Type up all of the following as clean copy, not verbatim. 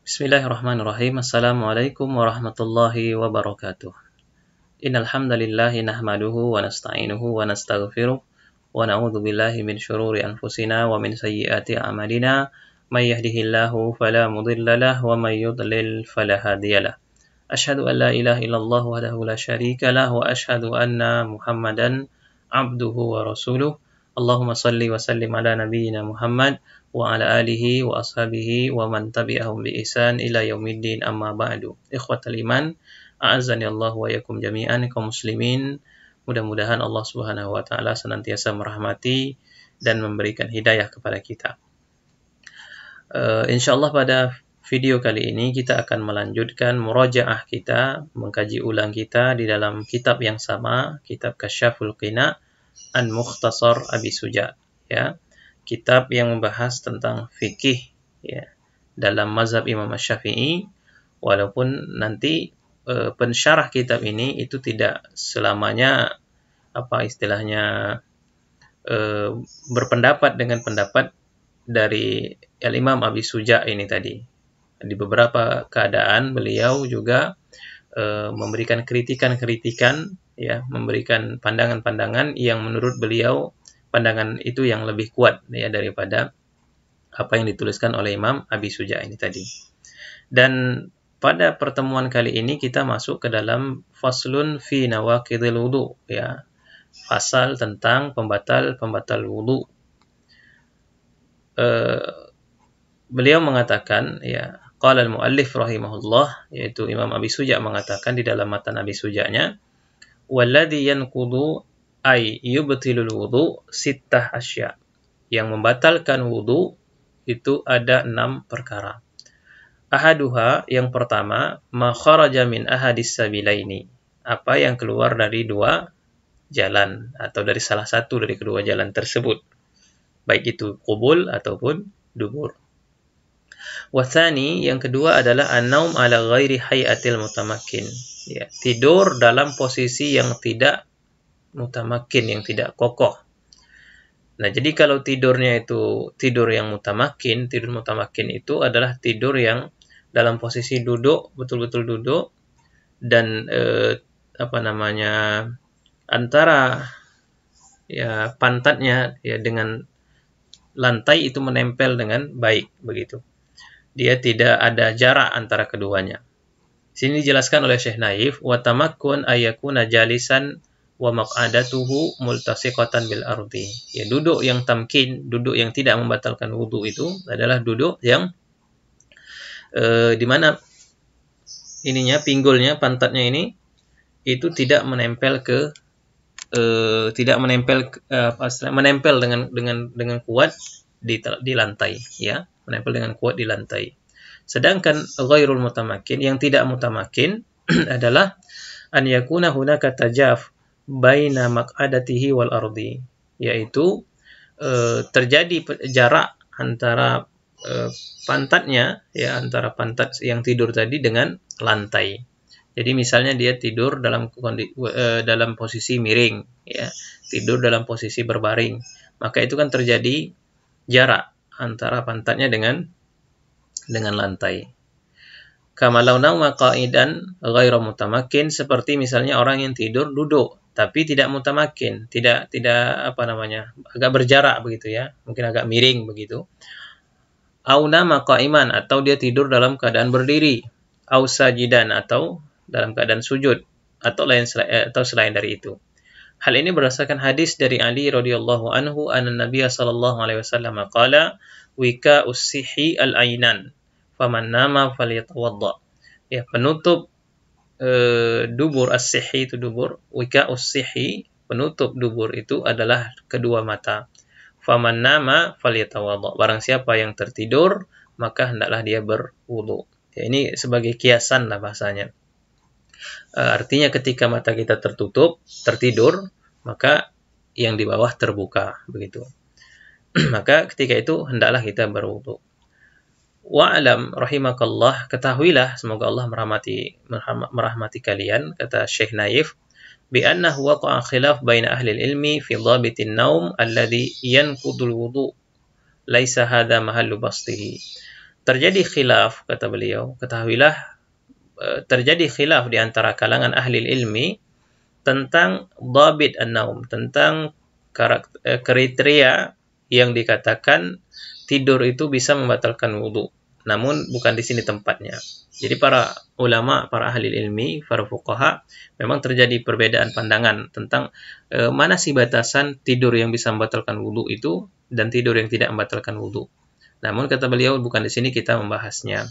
Bismillahirrahmanirrahim. Assalamualaikum warahmatullahi wabarakatuh. Innal hamdalillah nahmaduhu wa nasta'inuhu wa nastaghfiruh wa na'udzu billahi min syururi anfusina wa min sayyiati a'malina. May yahdihillahu fala mudilla lahu wa may yudlil fala hadiyalah. Asyhadu an la ilaha illallah wahdahu la syarika lah wa asyhadu anna Muhammadan abduhu wa rasuluh. Allahumma salli wa sallim ala nabiyyina Muhammad wa ala alihi wa ashabihi wa man tabi'ahum bi ihsan ila yaumiddin, amma ba'du. Ikhwatal iman, a'azzani Allah wa yakum jami'an, kaum muslimin. Mudah-mudahan Allah Subhanahu wa taala senantiasa merahmati dan memberikan hidayah kepada kita. Insyaallah pada video kali ini kita akan melanjutkan murajaah kita, mengkaji ulang kita di dalam kitab yang sama, kitab Kasyaful Qina an Mukhtasar Abi Suja, ya. Kitab yang membahas tentang fikih, ya, dalam mazhab Imam Syafi'i, walaupun nanti pensyarah kitab ini itu tidak selamanya berpendapat dengan pendapat dari Imam Abi Suja ini tadi. Di beberapa keadaan beliau juga memberikan kritikan-kritikan, ya, memberikan pandangan-pandangan yang menurut beliau pandangan itu yang lebih kuat, ya, daripada apa yang dituliskan oleh Imam Abi Suja ini tadi. Dan pada pertemuan kali ini kita masuk ke dalam faslun fi nawaqidil wudu, ya, pasal tentang pembatal wudu. Beliau mengatakan, ya, qala al-muallif rahimahullah, yaitu Imam Abi Suja mengatakan di dalam matan Abi Sujanya, walladzi yanqudu ay yubtilul wudu sittah asya. Yang membatalkan wudu itu ada 6 perkara. Ahaduha, yang pertama, ma kharaja min ahadis sabilaini. Apa yang keluar dari 2 jalan atau dari salah satu dari kedua jalan tersebut. Baik itu qubul ataupun dubur. Wathani, yang kedua adalah an-naum ala ghairi hayatil mutamakkin. Ya, tidur dalam posisi yang tidak mutamakin, yang tidak kokoh. Nah, jadi kalau tidurnya itu tidur yang mutamakin, tidur mutamakin itu adalah tidur yang dalam posisi duduk, betul-betul duduk, dan antara, ya, pantatnya, ya, dengan lantai itu menempel dengan baik, begitu. Dia tidak ada jarak antara keduanya. Sini dijelaskan oleh Syekh Naif, wa tamakkun ayakuna jalisan wa maq'adatuhu multasiqatan bil ardi. Ya, duduk yang tamkin, duduk yang tidak membatalkan wudu itu adalah duduk yang di mana pinggulnya, pantatnya ini itu tidak menempel menempel dengan kuat di lantai, ya, menempel dengan kuat di lantai. Sedangkan ghairul mutamakin, yang tidak mutamakin adalah an yakuna hunaka tajaf baina maq'adatihi wal ardi, yaitu terjadi jarak antara pantatnya, ya, antara pantat yang tidur tadi dengan lantai. Jadi misalnya dia tidur dalam posisi miring, ya, tidur dalam posisi berbaring, maka itu kan terjadi jarak antara pantatnya dengan lantai. Kama law nauma qa'idan ghairu mutamakkin, seperti misalnya orang yang tidur duduk tapi tidak mutamakin, tidak agak berjarak begitu, ya, mungkin agak miring begitu. Au nama qa'iman, atau dia tidur dalam keadaan berdiri, au sajidan, atau dalam keadaan sujud, atau selain dari itu. Hal ini berdasarkan hadis dari Ali radhiyallahu anhu, anna Nabiy sallallahu alaihi wasallam qala wika ussihi al-ainan faman nama falyatawadda. Ya, penutup dubur as-sihi itu dubur, wika ussihi, penutup dubur itu adalah kedua mata. Faman nama falyatawadda, barang siapa yang tertidur maka hendaklah dia berwudu. Ya, ini sebagai kiasan lah bahasanya. Artinya ketika mata kita tertidur, maka yang di bawah terbuka, begitu. Maka ketika itu hendaklah kita berwudu. Wa'alam rahimakallah, ketahuilah, semoga Allah merahmati kalian, kata Syekh Naif, bi annahu waqa'a khilaf baina ahli ilmi fi dhabitin naum alladhi yanqudul wudu, laisa hadha mahallu bastihi. terjadi khilaf, kata beliau, ketahuilah terjadi khilaf di antara kalangan ahli ilmi tentang dhabit an-naum, tentang kriteria yang dikatakan tidur itu bisa membatalkan wudu. Namun bukan di sini tempatnya. Jadi para ulama, para ahli ilmi, para fuqaha memang terjadi perbedaan pandangan tentang mana sih batasan tidur yang bisa membatalkan wudu itu dan tidur yang tidak membatalkan wudu. Namun kata beliau bukan di sini kita membahasnya.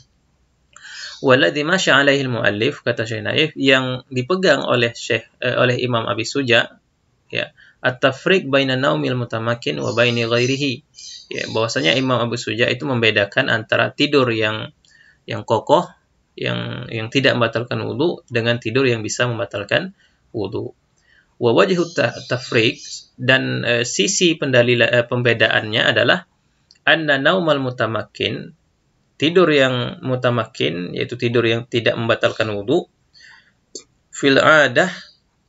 Waladhi masya alaihi muallif, kata Syekh Naif, yang dipegang oleh oleh Imam Abi Suja, ya, at-tafriq baina naumil mutamakin wa baini ghairihi. Ya, bahwasanya Imam Abu Suja itu membedakan antara tidur yang kokoh, yang tidak membatalkan wudu dengan tidur yang bisa membatalkan wudu. Wa wajhu tafriq, dan sisi pembedaannya adalah anna naumal mutamakin, tidur yang mutamakin, yaitu tidur yang tidak membatalkan wudu, fil adah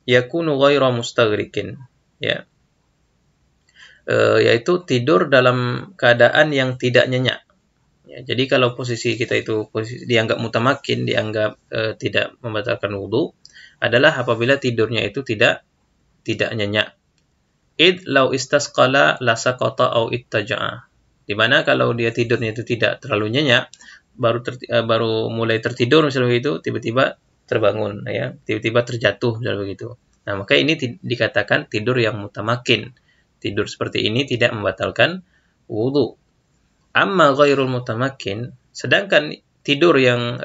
yakunu ghaira mustaghriqin, ya, yaitu tidur dalam keadaan yang tidak nyenyak. Ya, jadi kalau posisi kita itu posisi dianggap mutamakin, dianggap tidak membatalkan wudu, adalah apabila tidurnya itu tidak nyenyak. Id law istasqala la saqata au ittaja'a. Di mana kalau dia tidurnya itu tidak terlalu nyenyak, baru mulai tertidur misalnya begitu, tiba-tiba terbangun, ya, tiba-tiba terjatuh misalnya begitu. Nah, maka ini dikatakan tidur yang mutamakin. Tidur seperti ini tidak membatalkan wudu. Amma ghairul mutamakin, sedangkan tidur yang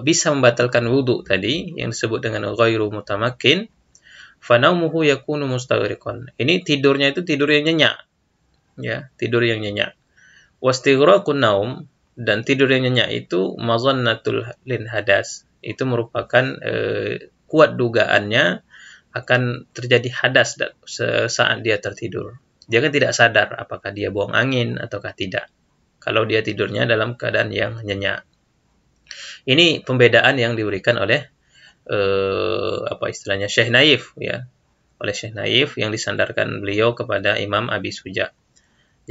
bisa membatalkan wudu tadi, yang disebut dengan ghairu mutamakin, fanaumuhu yakunu mustaghriqan. Ini tidurnya itu tidur yang nyenyak. Ya, tidur yang nyenyak. Wastighraqun naum, dan tidur yang nyenyak itu mazannatul lin hadas. Itu merupakan kuat dugaannya akan terjadi hadas saat dia tertidur. Dia kan tidak sadar apakah dia buang angin ataukah tidak, kalau dia tidurnya dalam keadaan yang nyenyak. Ini pembedaan yang diberikan oleh apa istilahnya, Syekh Naif, ya, oleh Syekh Naif yang disandarkan beliau kepada Imam Abi Suja.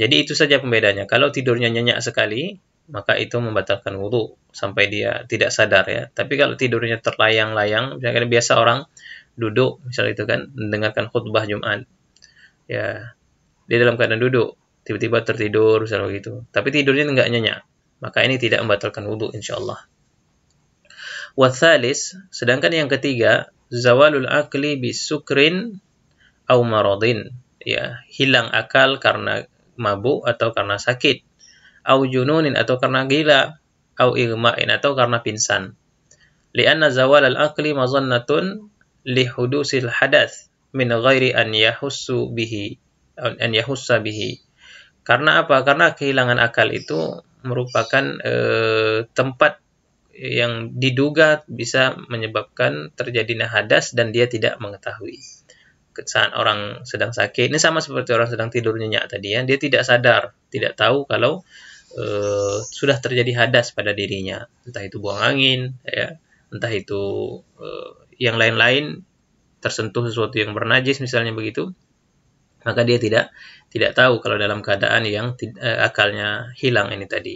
Jadi itu saja pembedanya. Kalau tidurnya nyenyak sekali, maka itu membatalkan wudu sampai dia tidak sadar, ya. Tapi kalau tidurnya terlayang-layang, misalnya biasa orang duduk, misalnya itu kan, mendengarkan khutbah Jumat, ya, dia dalam keadaan duduk, tiba-tiba tertidur, misalnya begitu. Tapi tidurnya enggak nyenyak, maka ini tidak membatalkan wudu, insyaallah. Wathalis, sedangkan yang ketiga, zawalul akli bisukrin au maradin, ya, hilang akal karena mabuk atau karena sakit, au jununin atau karena gila, au igma'in atau karena pingsan. Lianna zawal al-aqli mazannatun li hudusil hadath min ghairi an yahussu bihi, an yahussa bihi. Karena apa? Karena kehilangan akal itu merupakan tempat yang diduga bisa menyebabkan terjadinya hadas dan dia tidak mengetahui. Saat orang sedang sakit, ini sama seperti orang sedang tidur nyenyak tadi, ya, dia tidak sadar, tidak tahu kalau sudah terjadi hadas pada dirinya, entah itu buang angin, ya, entah itu yang lain-lain, tersentuh sesuatu yang bernajis misalnya begitu, maka dia tidak tahu kalau dalam keadaan yang akalnya hilang ini tadi.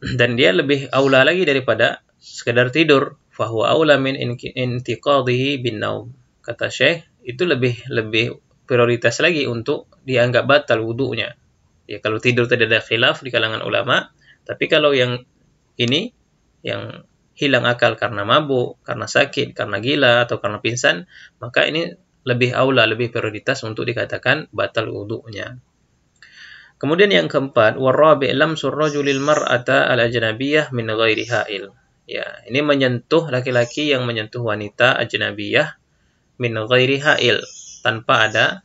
Dan dia lebih aula lagi daripada sekedar tidur, fahuwa aula min intiqadhihi bin naum. Kata Syekh, itu lebih prioritas lagi untuk dianggap batal wudunya. Ya, kalau tidur tidak ada khilaf di kalangan ulama, tapi kalau yang ini, yang hilang akal karena mabuk, karena sakit, karena gila, atau karena pingsan, maka ini lebih aula, lebih prioritas untuk dikatakan batal wudunya. Kemudian yang keempat, warabi' lamsur rajulil mar'ata al-ajnabiyyah min ghairi ha'il. Ya, ini menyentuh laki-laki yang menyentuh wanita ajnabiyah min ghairi ha'il, tanpa ada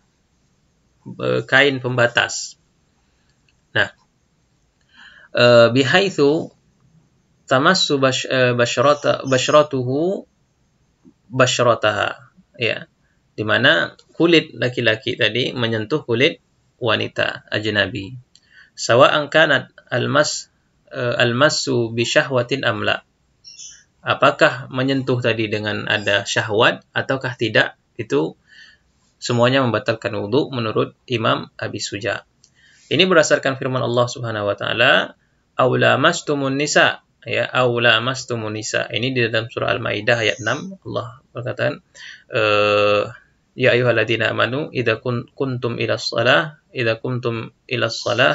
kain pembatas. Nah, bihaitsu tamassu basyratuhu basyrataha, ya, di mana kulit laki-laki tadi menyentuh kulit wanita ajnabi. Sawa'an kanat almasu bi syahwatin amla. Apakah menyentuh tadi dengan ada syahwat ataukah tidak, itu semuanya membatalkan wudu menurut Imam Abi Suja. Ini berdasarkan firman Allah Subhanahu wa taala, aw lamastumun nisa, ya, aw lamastumun nisa. Ini di dalam surah Al-Maidah ayat 6 Allah berkata, ya ayyuhalladzina amanu kuntum ilas salah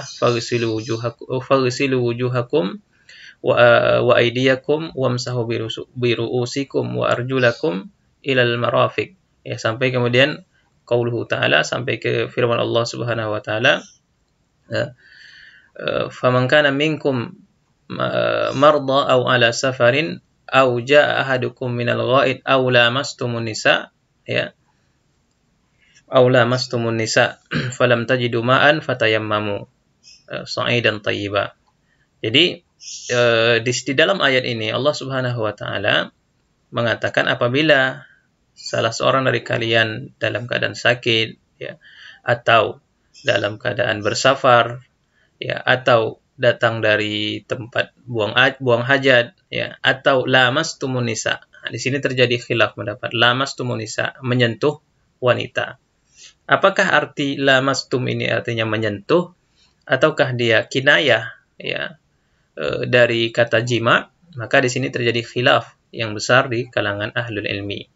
faghsilu wujuhakum wa aydiyakum wamsahu biru'usikum wa arjulakum ilal marafiq. Ya, sampai kemudian qauluhu ta'ala, sampai ke firman Allah Subhanahu wa taala, faman kana minkum marda aw ala safarin aw jaa ahadukum minal ghaid aw lamastumun nisa, ya, aw lamastumun nisa falam tajidu ma'an fatayammamu sa'idan thayyiba. Jadi di dalam ayat ini Allah Subhanahu wa taala mengatakan apabila salah seorang dari kalian dalam keadaan sakit, ya, atau dalam keadaan bersafar, ya, atau datang dari tempat buang hajat, ya, atau lamastumun nisa. Nah, di sini terjadi khilaf pendapat. Lamastumun nisa, menyentuh wanita. Apakah arti lamastum ini artinya menyentuh, ataukah dia kinayah, ya, dari kata jima? Maka di sini terjadi khilaf yang besar di kalangan ahlul ilmi.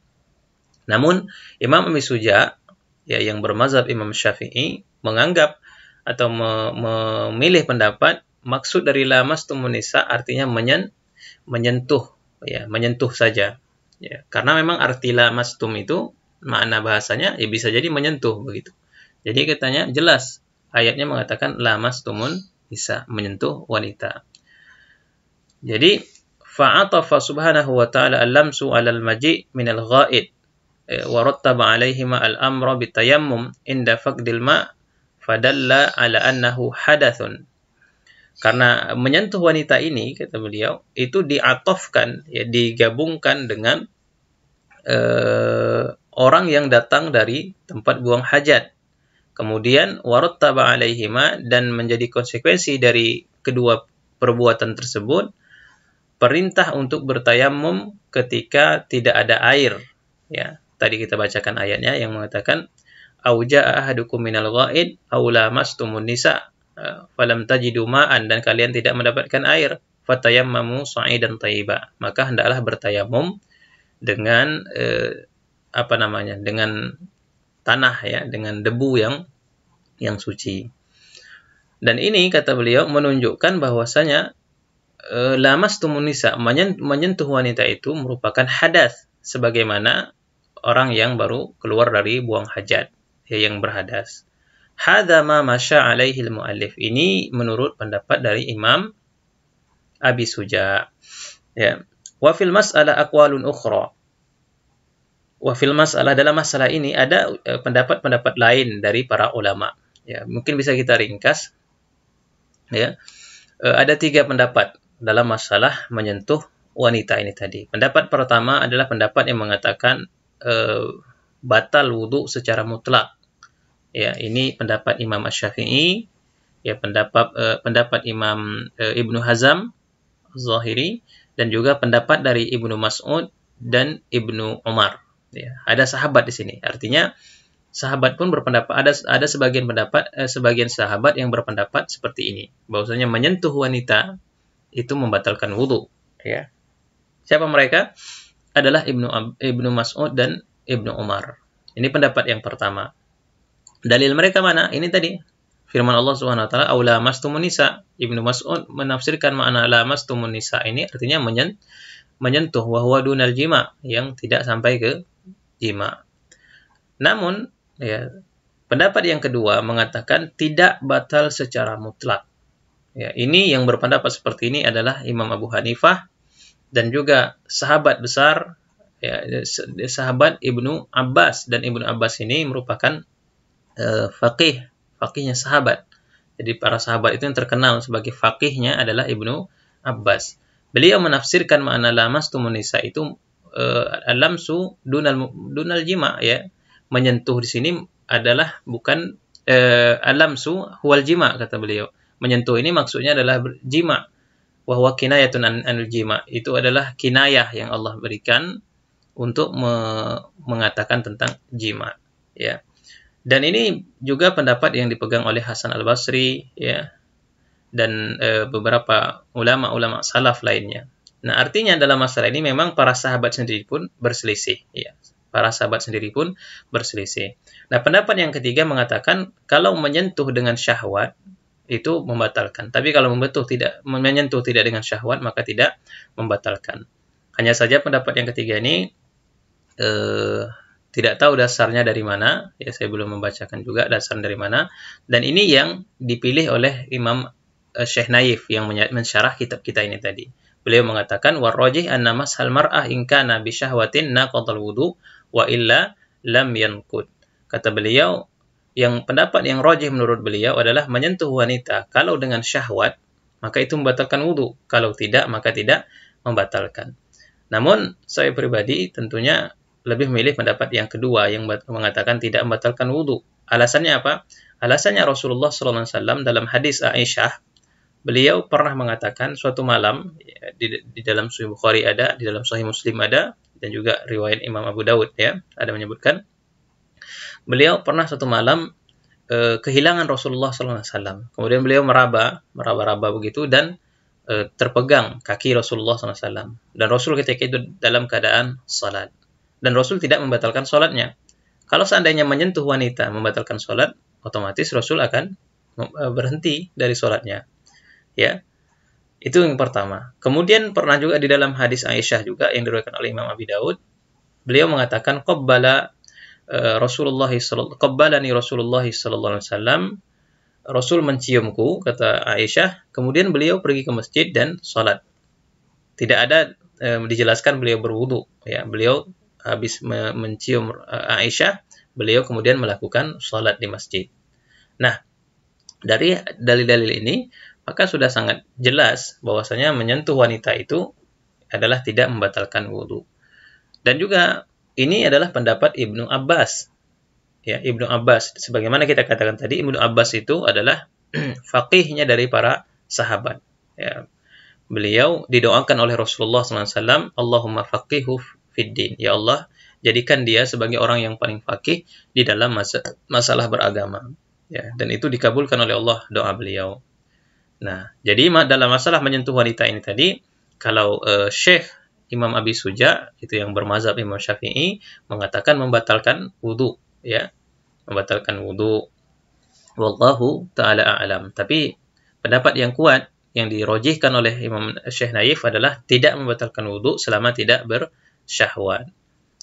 Namun Imam Abi Suja, ya, yang bermazhab Imam Syafi'i, menganggap atau memilih pendapat maksud dari lamastumun nisa artinya menyentuh, ya, menyentuh saja, ya, karena memang arti lamastum itu makna bahasanya ya bisa jadi menyentuh begitu. Jadi katanya jelas ayatnya mengatakan lamastumun nisa, menyentuh wanita. Jadi fa'atafa subhanahu wa ta'ala al-lamsu 'alal maji' minal ghaid wa rattaba 'alaihima al-amra bitayammum inda faqdil ma' fadalla 'ala annahu hadathun. Karena menyentuh wanita ini, kata beliau, itu diatofkan, ya, digabungkan dengan orang yang datang dari tempat buang hajat. Kemudian warattaba 'alaihima, dan menjadi konsekuensi dari kedua perbuatan tersebut perintah untuk bertayamum ketika tidak ada air, ya. Tadi kita bacakan ayatnya yang mengatakan auja ahadukum minal ghaid aw lamastumun nisa falam tajidu ma'an, dan kalian tidak mendapatkan air, fatayammamu sa'idan thayyiba, maka hendaklah bertayamum dengan dengan tanah, ya, dengan debu yang suci. Dan ini kata beliau menunjukkan bahwasanya lamastumun nisa, menyentuh wanita itu merupakan hadas, sebagaimana orang yang baru keluar dari buang hajat, ya, yang berhadas. Hadza ma masya alaihi al-muallif. Ini menurut pendapat dari Imam Abi Suja, ya. Wa fil mas'alah aqwalun ukhra. Wa fil mas'alah, dalam masalah ini ada pendapat-pendapat lain dari para ulama, ya. Mungkin bisa kita ringkas, ya. Ada 3 pendapat dalam masalah menyentuh wanita ini tadi. Pendapat pertama adalah pendapat yang mengatakan batal wudu secara mutlak. Ya, ini pendapat Imam Asy-Syafi'i, ya, pendapat Imam Ibnu Hazm Zahiri, dan juga pendapat dari Ibnu Mas'ud dan Ibnu Umar. Ya, ada sahabat di sini. Artinya sahabat pun berpendapat, ada sebagian sahabat yang berpendapat seperti ini, bahwasanya menyentuh wanita itu membatalkan wudu, ya. Siapa mereka? Adalah Ibnu Mas'ud dan Ibnu Umar. Ini pendapat yang pertama. Dalil mereka mana? Ini tadi firman Allah Subhanahu wa taala aw lamastumun nisa. Ibnu Mas'ud menafsirkan makna lamastumun nisa ini artinya menyentuh, wa huwa dunal jima, yang tidak sampai ke jima. Namun, ya, pendapat yang kedua mengatakan tidak batal secara mutlak. Ya, ini yang berpendapat seperti ini adalah Imam Abu Hanifah dan juga sahabat besar, ya, sahabat Ibnu Abbas, dan Ibnu Abbas ini merupakan faqihnya sahabat. Jadi para sahabat itu yang terkenal sebagai faqihnya adalah Ibnu Abbas. Beliau menafsirkan makna lamastumun nisa itu al-lamsu dunal jima, ya. Menyentuh di sini adalah bukan al-lamsu huwal jima, kata beliau. Menyentuh ini maksudnya adalah jima. Wa huwa kinayatun anil jima. Itu adalah kinayah yang Allah berikan untuk mengatakan tentang jima, ya. Dan ini juga pendapat yang dipegang oleh Hasan Al-Basri, ya. dan beberapa ulama-ulama salaf lainnya. Nah, artinya dalam masalah ini memang para sahabat sendiri pun berselisih, ya. Para sahabat sendiri pun berselisih. Nah, pendapat yang ketiga mengatakan kalau menyentuh dengan syahwat itu membatalkan. Tapi kalau menyentuh tidak dengan syahwat maka tidak membatalkan. Hanya saja pendapat yang ketiga ini tidak tahu dasarnya dari mana, ya saya belum membacakan juga dasar dari mana. Dan ini yang dipilih oleh Imam Syekh Naif yang mensyarah kitab kita ini tadi. Beliau mengatakan warrajih anna mashal mar'ah in kana bi syahwatin naqadal wudu wa illa lam yanqud. Kata beliau, yang pendapat yang rajih menurut beliau adalah menyentuh wanita kalau dengan syahwat maka itu membatalkan wudu, kalau tidak maka tidak membatalkan. Namun saya pribadi tentunya lebih memilih pendapat yang kedua yang mengatakan tidak membatalkan wudu. Alasannya apa? Alasannya Rasulullah SAW dalam hadis Aisyah, beliau pernah mengatakan suatu malam, ya, di dalam Sahih Bukhari ada, di dalam Sahih Muslim ada, dan juga riwayat Imam Abu Dawud ya, ada menyebutkan beliau pernah suatu malam kehilangan Rasulullah SAW. Kemudian beliau meraba-raba begitu dan terpegang kaki Rasulullah SAW. Dan Rasul ketika itu dalam keadaan salat. Dan Rasul tidak membatalkan salatnya. Kalau seandainya menyentuh wanita membatalkan salat, otomatis Rasul akan berhenti dari salatnya. Ya, itu yang pertama. Kemudian pernah juga di dalam hadis Aisyah juga yang diriwayatkan oleh Imam Abi Dawud, beliau mengatakan qabbalani Rasulullah sallallahu alaihi wasallam, Rasul menciumku, kata Aisyah, kemudian beliau pergi ke masjid dan salat. Tidak ada dijelaskan beliau berwudu, ya. Beliau habis mencium Aisyah, beliau kemudian melakukan salat di masjid. Nah, dari dalil-dalil ini maka sudah sangat jelas bahwasanya menyentuh wanita itu adalah tidak membatalkan wudu. Dan juga ini adalah pendapat Ibnu Abbas. Ya, Ibnu Abbas, sebagaimana kita katakan tadi, Ibnu Abbas itu adalah faqihnya dari para sahabat. Ya, beliau didoakan oleh Rasulullah SAW, Allahumma faqihu fid din. Ya Allah, jadikan dia sebagai orang yang paling faqih di dalam masalah beragama. Ya, dan itu dikabulkan oleh Allah doa beliau. Nah, jadi dalam masalah menyentuh wanita ini tadi, kalau Syekh Imam Abi Suja, itu yang bermazhab Imam Syafi'i, mengatakan membatalkan wudu, ya, membatalkan wudu. Wallahu ta'ala a'lam. Tapi pendapat yang kuat yang dirojihkan oleh Imam Syekh Naif adalah tidak membatalkan wudu selama tidak bersyahwat.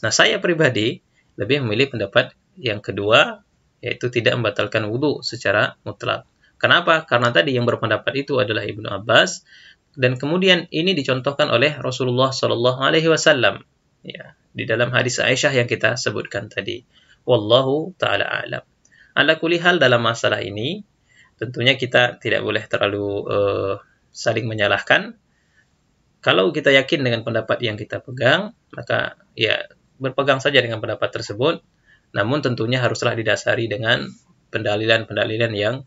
Nah, saya pribadi lebih memilih pendapat yang kedua, yaitu tidak membatalkan wudu secara mutlak. Kenapa? Karena tadi yang berpendapat itu adalah Ibnu Abbas, dan kemudian ini dicontohkan oleh Rasulullah Shallallahu Alaihi Wasallam, ya, di dalam hadis Aisyah yang kita sebutkan tadi. Wallahu taala a'lam. Ala kulli hal dalam masalah ini, tentunya kita tidak boleh terlalu saling menyalahkan. Kalau kita yakin dengan pendapat yang kita pegang, maka ya berpegang saja dengan pendapat tersebut. Namun tentunya haruslah didasari dengan pendalilan-pendalilan yang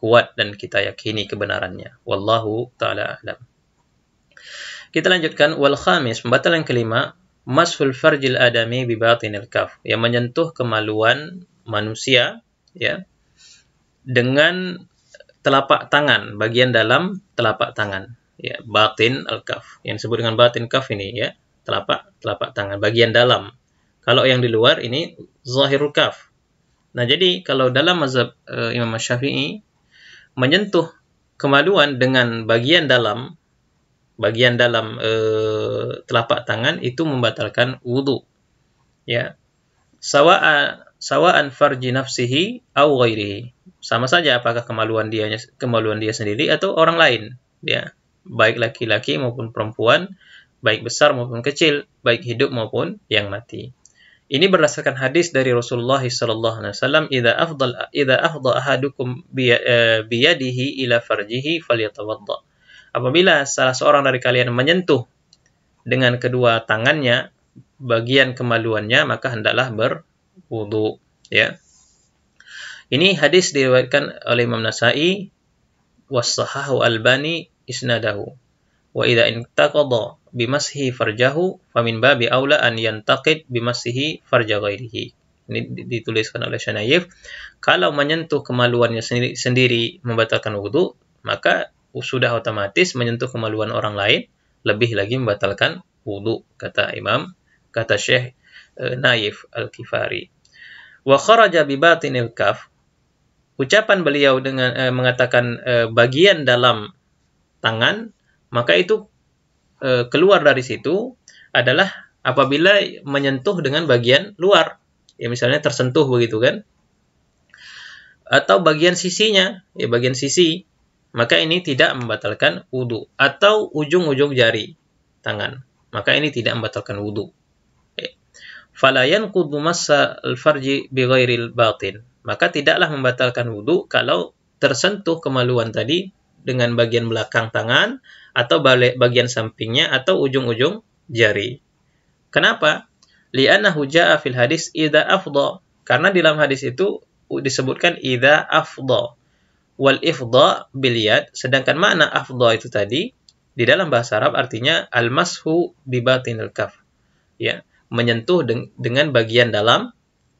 kuat dan kita yakini kebenarannya. Wallahu ta'ala a'lam. Kita lanjutkan. Wal khamis, pembatalan kelima, mashul farjil adami bi batinil kaf, yang menyentuh kemaluan manusia, ya, dengan telapak tangan, bagian dalam telapak tangan, ya, batin al-kaf. Yang disebut dengan batin kaf ini, ya, telapak tangan, bagian dalam. Kalau yang di luar ini zahirul kaf. Nah, jadi kalau dalam mazhab Imam Syafi'i, menyentuh kemaluan dengan bagian dalam telapak tangan itu membatalkan wudu, ya, sawa'an farji nafsihi au ghairihi, sama saja apakah kemaluan dia sendiri atau orang lain, ya, baik laki-laki maupun perempuan, baik besar maupun kecil, baik hidup maupun yang mati. Ini berdasarkan hadis dari Rasulullah SAW, idza afdha ahadukum biyadihi ila farjihi falyatawadda. Apabila salah seorang dari kalian menyentuh dengan kedua tangannya bagian kemaluannya, maka hendaklah berwudu, ya. Ini hadis diriwayatkan oleh Imam Nasa'i, was-sahahu Albani isnadahu. Wa idza intaqada bimashihi farjahu famin babi aula an yantaqid bimashihi farja ghairihi. Ini dituliskan oleh Syekh Naif, kalau menyentuh kemaluannya sendiri membatalkan wudu, maka sudah otomatis menyentuh kemaluan orang lain, lebih lagi membatalkan wudu, kata Syekh Naif Al-Kifari. Wa kharaja bi batinil kaf, ucapan beliau dengan mengatakan bagian dalam tangan, maka itu keluar dari situ adalah apabila menyentuh dengan bagian luar, ya misalnya tersentuh begitu kan, atau bagian sisinya, ya bagian sisi, maka ini tidak membatalkan wudu, atau ujung-ujung jari tangan, maka ini tidak membatalkan wudu. Fala yanqudu massa al-farji bighairil batin, maka tidaklah membatalkan wudu kalau tersentuh kemaluan tadi dengan bagian belakang tangan atau bagian sampingnya atau ujung-ujung jari. Kenapa? Li'annahu ja'a fil hadis idza afdha, karena di dalam hadis itu disebutkan idza afdha. Wal ifdha bil yad, sedangkan makna afdha itu tadi di dalam bahasa Arab artinya al-mashu bi batinil kaf. Ya, menyentuh dengan bagian dalam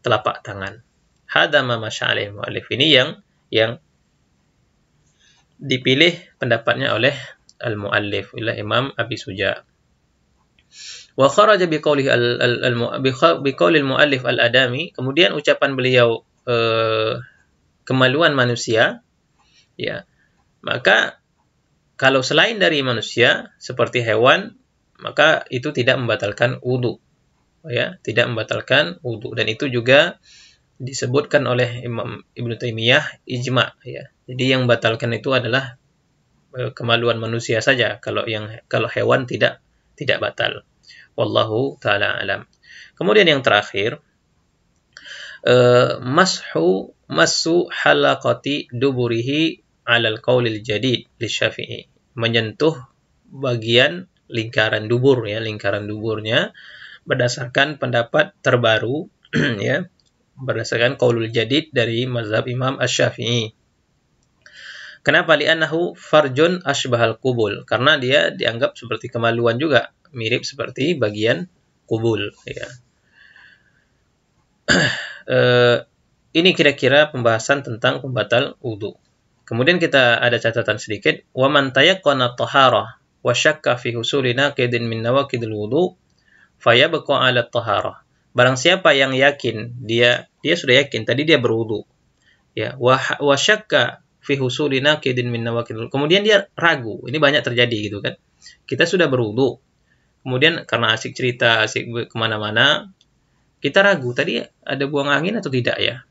telapak tangan. Hadza ma masya'alil mu'allif, ini yang dipilih pendapatnya oleh al-mu'allif, oleh Imam Abi Suja. Wa kharaja biqaulihi biqaulil mu'allif al-adami, kemudian ucapan beliau kemaluan manusia, ya. Maka kalau selain dari manusia seperti hewan, maka itu tidak membatalkan wudu. Ya, tidak membatalkan wudu, dan itu juga disebutkan oleh Imam Ibnu Taimiyah ijma, ya. Jadi yang membatalkan itu adalah kemaluan manusia saja, kalau hewan tidak batal. Wallahu taala alam. Kemudian yang terakhir, massu halaqati duburihi alal qaulil jadid li Syafi'i, menyentuh bagian lingkaran dubur, ya, lingkaran duburnya berdasarkan pendapat terbaru ya, berdasarkan qaulul jadid dari mazhab Imam Asy-Syafi'i. Kenapa? Li'annahu farjun asbahal qubul, karena dia dianggap seperti kemaluan juga, mirip seperti bagian kubul, ya. Ini kira-kira pembahasan tentang pembatal wudu. Kemudian kita ada catatan sedikit, wa man tayaqqana taharah wa syakka fi husuli naqidin min nawaqidil wudu fayabqa 'ala taharah. Barang siapa yang yakin, dia sudah yakin tadi dia berwudu, ya, wa syakka fi husuli naqidin min nawaqidil, kemudian dia ragu, ini banyak terjadi gitu kan. Kita sudah berwudu, kemudian karena asik cerita, asik kemana-mana, kita ragu tadi ada buang angin atau tidak, ya.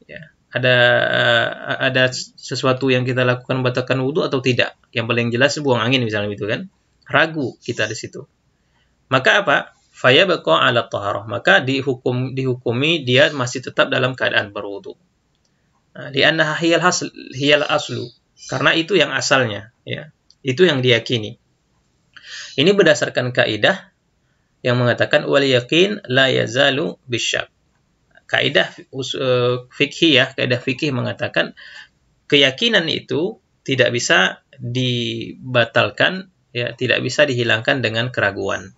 Ya, ada sesuatu yang kita lakukan membatalkan wudu atau tidak. Yang paling jelas buang angin misalnya gitu kan. Ragu kita di situ. Maka apa? Fayabqa 'ala taharah. Maka dihukumi dia masih tetap dalam keadaan berwudu. Nah, li'annaha hiyal aslu. Karena itu yang asalnya, ya. Itu yang diyakini. Ini berdasarkan kaidah yang mengatakan wal yaqin la yazalu bisyak. Kaidah fikih mengatakan keyakinan itu tidak bisa dibatalkan, ya, tidak bisa dihilangkan dengan keraguan.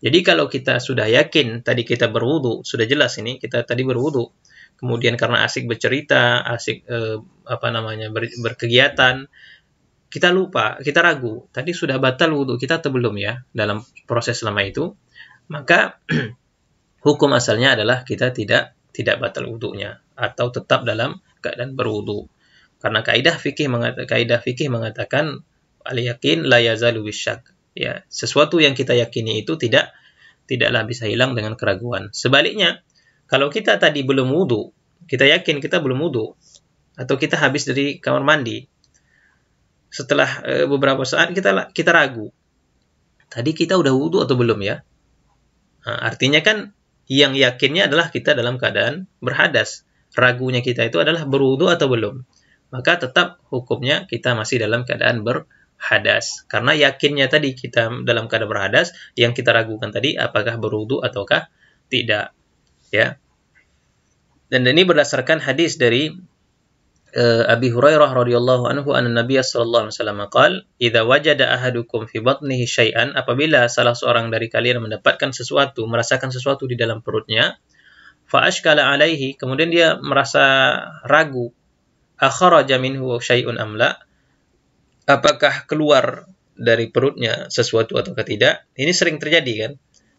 Jadi kalau kita sudah yakin tadi kita berwudu, sudah jelas ini kita tadi berwudu, kemudian karena asik bercerita, asik berkegiatan, kita lupa, kita ragu, tadi sudah batal wudu kita atau belum, ya, dalam proses selama itu, maka hukum asalnya adalah kita tidak batal wudunya atau tetap dalam keadaan berwudu. Karena kaidah fikih mengatakan al-yaqin la yazalu bisyak. Ya, sesuatu yang kita yakini itu tidaklah bisa hilang dengan keraguan. Sebaliknya, kalau kita tadi belum wudu, kita yakin kita belum wudu, atau kita habis dari kamar mandi, setelah beberapa saat kita ragu, tadi kita udah wudu atau belum, ya. Nah, artinya kan yang yakinnya adalah kita dalam keadaan berhadas. Ragunya kita itu adalah berwudu atau belum. Maka tetap hukumnya kita masih dalam keadaan berhadas. Karena yakinnya tadi kita dalam keadaan berhadas, yang kita ragukan tadi apakah berwudu ataukah tidak, ya. Dan ini berdasarkan hadis dari Abi Hurairah radhiyallahu anhu, anna Nabiy sallallahu alaihi wasallam qaal, "Idza wajada ahadukum fi batnihi syai'an," apabila salah seorang dari kalian mendapatkan sesuatu, merasakan sesuatu di dalam perutnya, fa ashkala alaihi, kemudian dia merasa ragu, akharaja minhu syai'un am la, apakah keluar dari perutnya sesuatu atau tidak. Ini sering terjadi kan.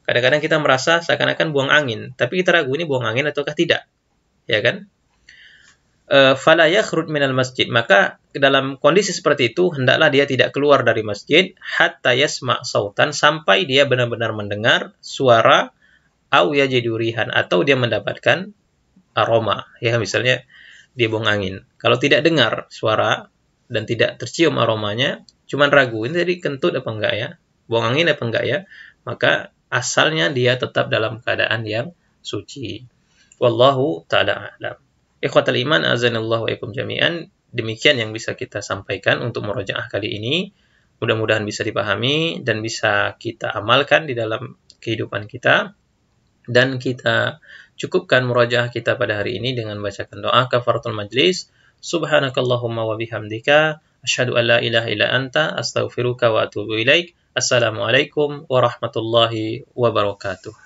Kadang-kadang kita merasa seakan-akan buang angin, tapi kita ragu ini buang angin ataukah tidak, ya kan? Fala yakhruj minal masjid, maka dalam kondisi seperti itu hendaklah dia tidak keluar dari masjid hatta yasma' sautan, sampai dia benar-benar mendengar suara, au yajidu rihan, atau dia mendapatkan aroma, ya misalnya dia buang angin. Kalau tidak dengar suara dan tidak tercium aromanya, cuman ragu ini tadi kentut apa enggak ya, buang angin apa enggak ya, maka asalnya dia tetap dalam keadaan yang suci. Wallahu ta'ala a'lam. Ikhwatal iman, azanallahu wa ikum jami'an. Demikian yang bisa kita sampaikan untuk murojaah kali ini. Mudah-mudahan bisa dipahami dan bisa kita amalkan di dalam kehidupan kita. Dan kita cukupkan murojaah kita pada hari ini dengan bacakan doa kafaratul majlis. Subhanakallahumma wa bihamdika asyhadu an la ilaha illa anta astaghfiruka wa atubu ilaik. Assalamualaikum warahmatullahi wabarakatuh.